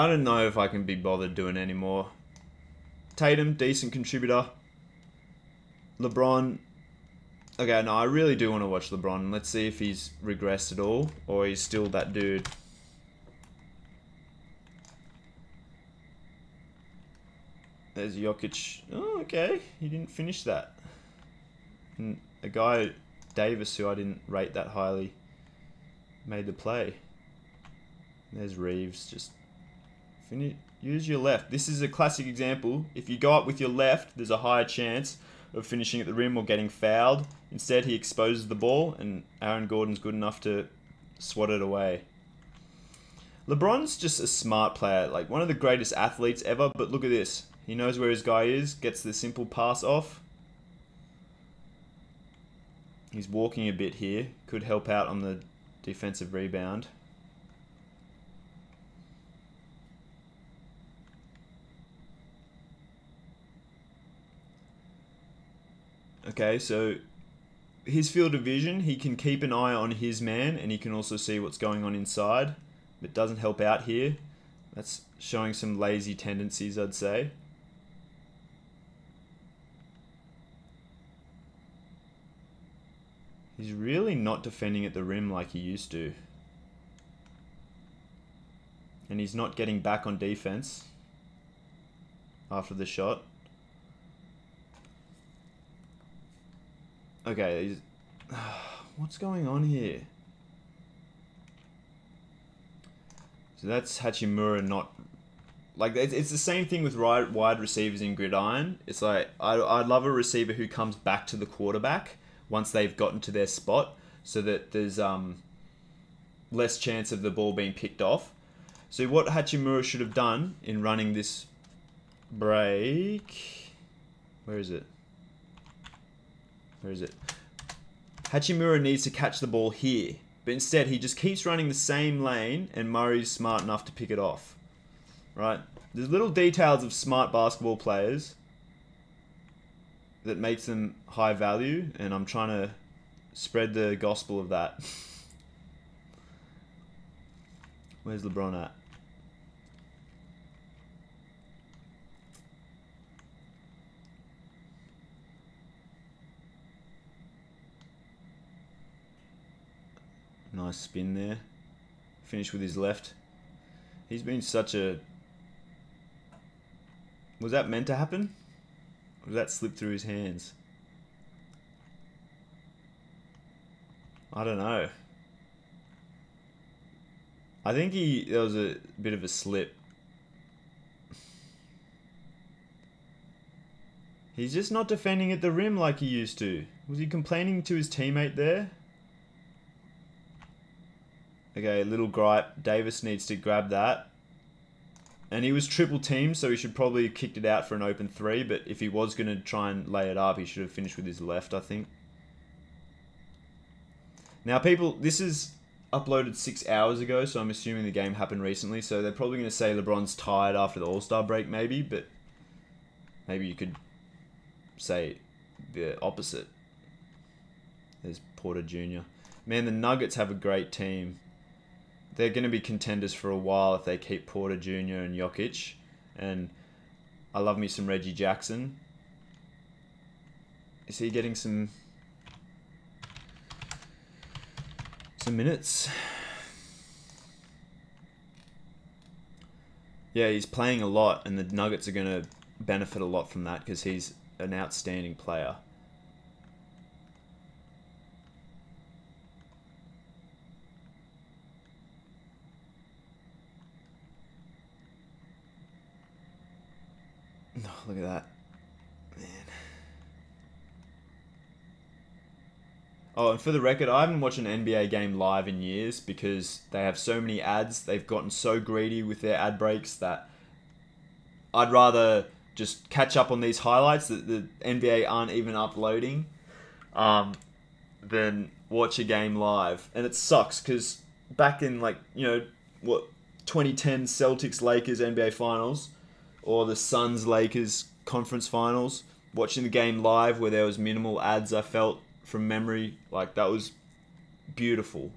don't know if I can be bothered doing any more. Tatum, decent contributor. LeBron. Okay, no, I really do want to watch LeBron. Let's see if he's regressed at all, or he's still that dude. There's Jokic. Oh, okay. He didn't finish that. And a guy, Davis, who I didn't rate that highly, made the play. There's Reeves. Just use your left. This is a classic example. If you go up with your left, there's a higher chance of finishing at the rim or getting fouled. Instead, he exposes the ball, and Aaron Gordon's good enough to swat it away. LeBron's just a smart player, like one of the greatest athletes ever, but look at this. He knows where his guy is, gets the simple pass off. He's walking a bit here, could help out on the defensive rebound. Okay, so his field of vision, he can keep an eye on his man, and he can also see what's going on inside. But doesn't help out here. That's showing some lazy tendencies, I'd say. He's really not defending at the rim like he used to. And he's not getting back on defense after the shot. Okay, what's going on here? So that's Hachimura not... Like, it's the same thing with wide receivers in Gridiron. It's like, I'd love a receiver who comes back to the quarterback once they've gotten to their spot, so that there's less chance of the ball being picked off. So what Hachimura should have done in running this break... Where is it? Where is it? Hachimura needs to catch the ball here. But instead, he just keeps running the same lane, and Murray's smart enough to pick it off. Right? There's little details of smart basketball players that makes them high value, and I'm trying to spread the gospel of that. Where's LeBron at? Nice spin there. Finish with his left. He's been such a... Was that meant to happen? Or did that slip through his hands? I don't know. I think there was a bit of a slip. He's just not defending at the rim like he used to. Was he complaining to his teammate there? Okay, little gripe. Davis needs to grab that. And he was triple teamed, so he should probably have kicked it out for an open three. But if he was going to try and lay it up, he should have finished with his left, I think. Now, people, this is uploaded 6 hours ago, so I'm assuming the game happened recently. So they're probably going to say LeBron's tired after the All-Star break, maybe. But maybe you could say the opposite. There's Porter Jr. Man, the Nuggets have a great team. They're going to be contenders for a while if they keep Porter Jr. and Jokic. And I love me some Reggie Jackson. Is he getting some minutes? Yeah, he's playing a lot, and the Nuggets are going to benefit a lot from that because he's an outstanding player. Oh, look at that. Man. Oh, and for the record, I haven't watched an NBA game live in years because they have so many ads. They've gotten so greedy with their ad breaks that I'd rather just catch up on these highlights that the NBA aren't even uploading than watch a game live. And it sucks because back in 2010 Celtics Lakers NBA Finals, or the Suns Lakers conference finals, watching the game live where there was minimal ads, I felt from memory, like that was beautiful.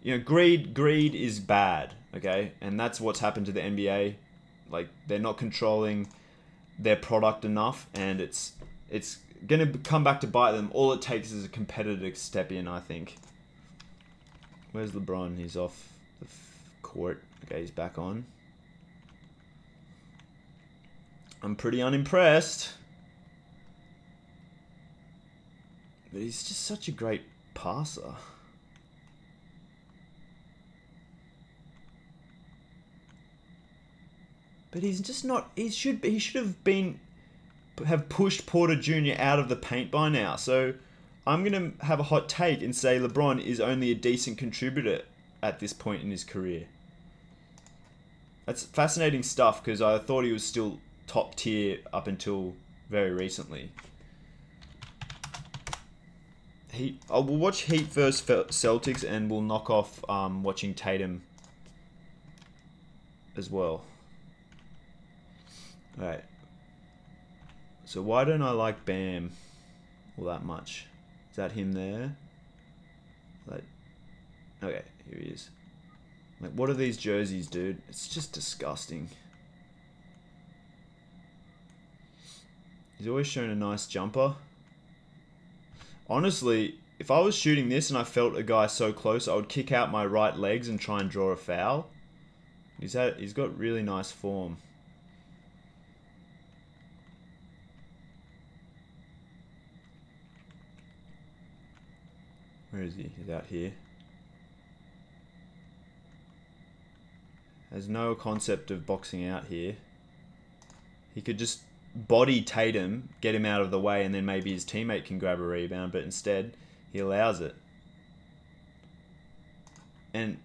You know, greed is bad, okay? And that's what's happened to the NBA. Like, they're not controlling their product enough, and it's going to come back to bite them. All it takes is a competitor to step in, I think. Where's LeBron? He's off the court. Okay, he's back on. I'm pretty unimpressed. But he's just such a great passer. But he's just not... He should have pushed Porter Jr. out of the paint by now. So I'm going to have a hot take and say LeBron is only a decent contributor at this point in his career. That's fascinating stuff because I thought he was still top tier up until very recently. We'll watch Heat versus Celtics and we'll knock off watching Tatum as well. Alright. So why don't I like Bam all that much? Is that him there? Like, okay, here he is. Like, what are these jerseys, dude? It's just disgusting. He's always shown a nice jumper. Honestly, if I was shooting this and I felt a guy so close, I would kick out my right legs and try and draw a foul. He's got really nice form. Where is he? He's out here. Has no concept of boxing out here. He could just body Tatum, get him out of the way, and then maybe his teammate can grab a rebound, but instead he allows it. And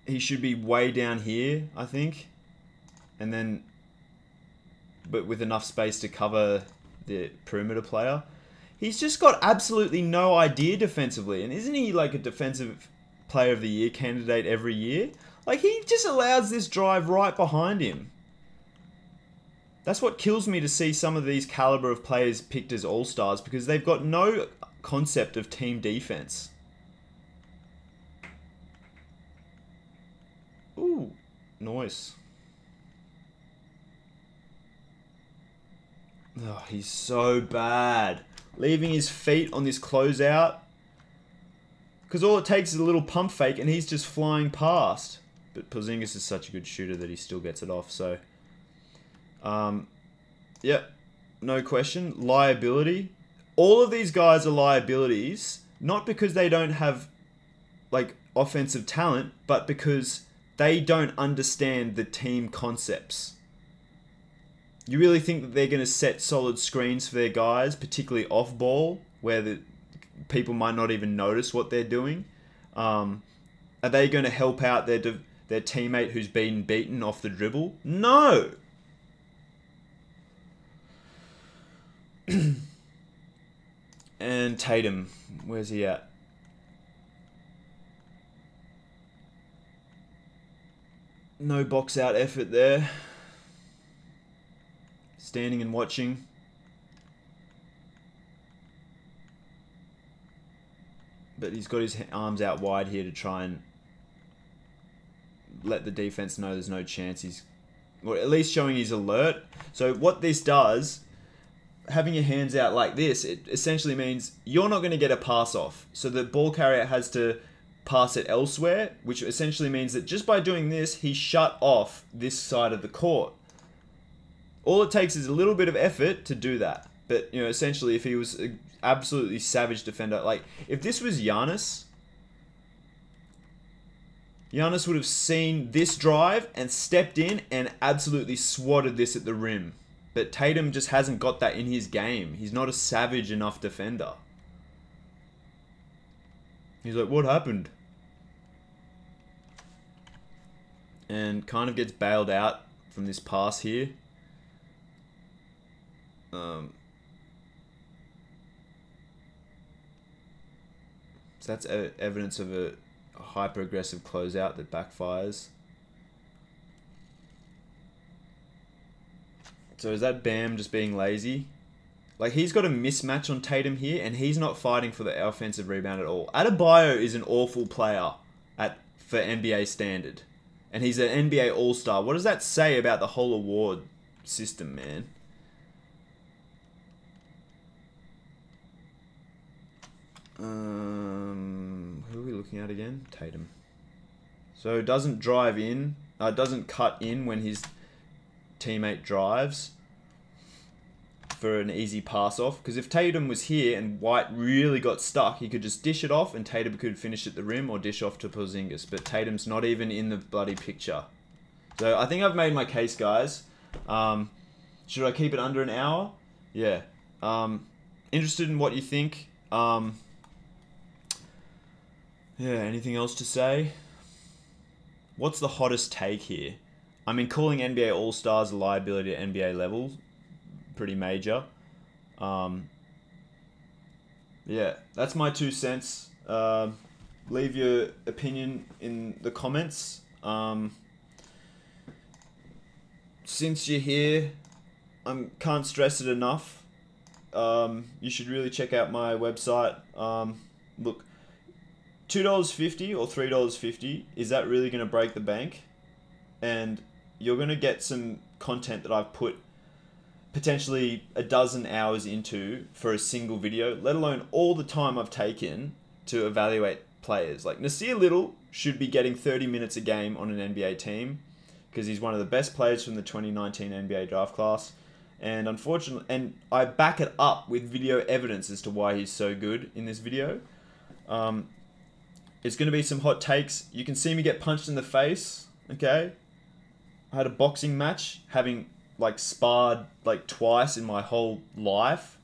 he should be way down here, I think. And then, but with enough space to cover the perimeter player. He's just got absolutely no idea defensively. And isn't he like a defensive player of the year candidate every year? Like, he just allows this drive right behind him. That's what kills me to see some of these caliber of players picked as all-stars, because they've got no concept of team defense. Ooh, nice. Oh, he's so bad. Leaving his feet on this closeout. Because all it takes is a little pump fake and he's just flying past. But Porzingis is such a good shooter that he still gets it off, so... yeah, no question. Liability. All of these guys are liabilities, not because they don't have, like, offensive talent, but because they don't understand the team concepts. You really think that they're going to set solid screens for their guys, particularly off ball, where the people might not even notice what they're doing? Are they going to help out their teammate who's been beaten off the dribble? No! And Tatum, where's he at? No box out effort there. Standing and watching. But he's got his arms out wide here to try and let the defense know there's no chance. He's, or at least showing he's alert. So what this does, having your hands out like this, it essentially means you're not going to get a pass off. So the ball carrier has to pass it elsewhere, which essentially means that just by doing this, he shut off this side of the court. All it takes is a little bit of effort to do that. But, you know, essentially, if he was an absolutely savage defender, like, if this was Giannis would have seen this drive and stepped in and absolutely swatted this at the rim. But Tatum just hasn't got that in his game. He's not a savage enough defender. He's like, what happened? And kind of gets bailed out from this pass here. So that's evidence of a hyper-aggressive closeout that backfires. So is that Bam just being lazy? Like, he's got a mismatch on Tatum here, and he's not fighting for the offensive rebound at all. Adebayo is an awful player for NBA standard. And he's an NBA All-Star. What does that say about the whole award system, man? Who are we looking at again? Tatum. So doesn't drive in, doesn't cut in when his teammate drives for an easy pass off. Because if Tatum was here and White really got stuck, he could just dish it off and Tatum could finish at the rim or dish off to Porzingis. But Tatum's not even in the bloody picture. So I think I've made my case, guys. Should I keep it under an hour? Yeah. Interested in what you think. Yeah, anything else to say? What's the hottest take here? I mean, calling NBA All-Stars a liability at NBA level, pretty major. Yeah, that's my 2 cents. Leave your opinion in the comments. Since you're here, I can't stress it enough. You should really check out my website. Look, $2.50 or $3.50, is that really going to break the bank? And you're going to get some content that I've put potentially a dozen hours into for a single video, let alone all the time I've taken to evaluate players. Like Nasir Little should be getting 30 minutes a game on an NBA team because he's one of the best players from the 2019 NBA draft class. And unfortunately, and I back it up with video evidence as to why he's so good in this video. It's going to be some hot takes. You can see me get punched in the face, okay? I had a boxing match, having like sparred like twice in my whole life.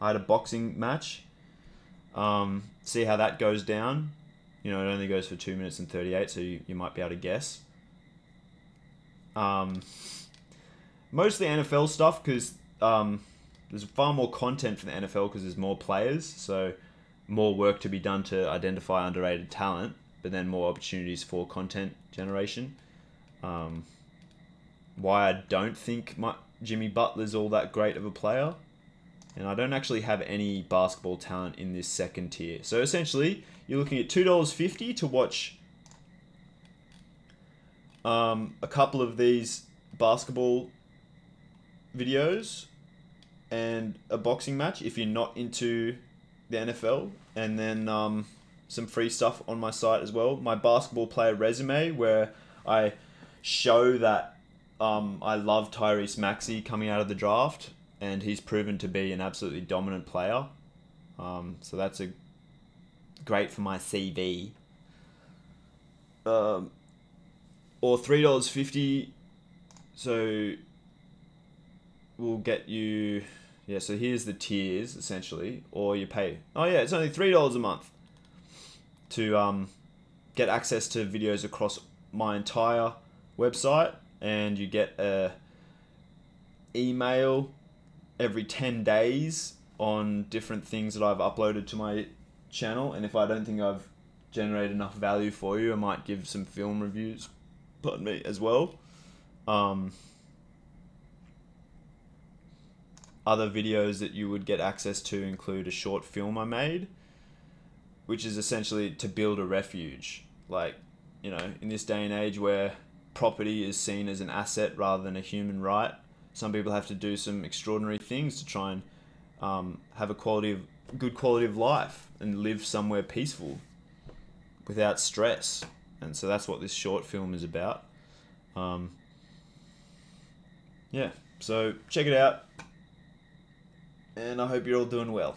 I had a boxing match. See how that goes down. You know, it only goes for 2 minutes and 38, so you might be able to guess. Mostly NFL stuff because there's far more content for the NFL because there's more players, so more work to be done to identify underrated talent, but then more opportunities for content generation. Why I don't think Jimmy Butler's all that great of a player. And I don't actually have any basketball talent in this second tier. So essentially, you're looking at $2.50 to watch a couple of these basketball videos and a boxing match if you're not into the NFL. And then some free stuff on my site as well. My basketball player resume where I show that I love Tyrese Maxey coming out of the draft, and he's proven to be an absolutely dominant player. So that's great for my CV. Or $3.50. So we'll get you. Yeah. So here's the tiers essentially, or you pay. Oh yeah, it's only $3 a month to get access to videos across my entire website. And you get a email every 10 days on different things that I've uploaded to my channel. And if I don't think I've generated enough value for you, I might give some film reviews, pardon me, as well. Other videos that you would get access to include a short film I made, which is essentially to build a refuge. Like, you know, in this day and age where property is seen as an asset rather than a human right, some people have to do some extraordinary things to try and have a good quality of life and live somewhere peaceful without stress. And so that's what this short film is about. Yeah, so check it out, and I hope you're all doing well.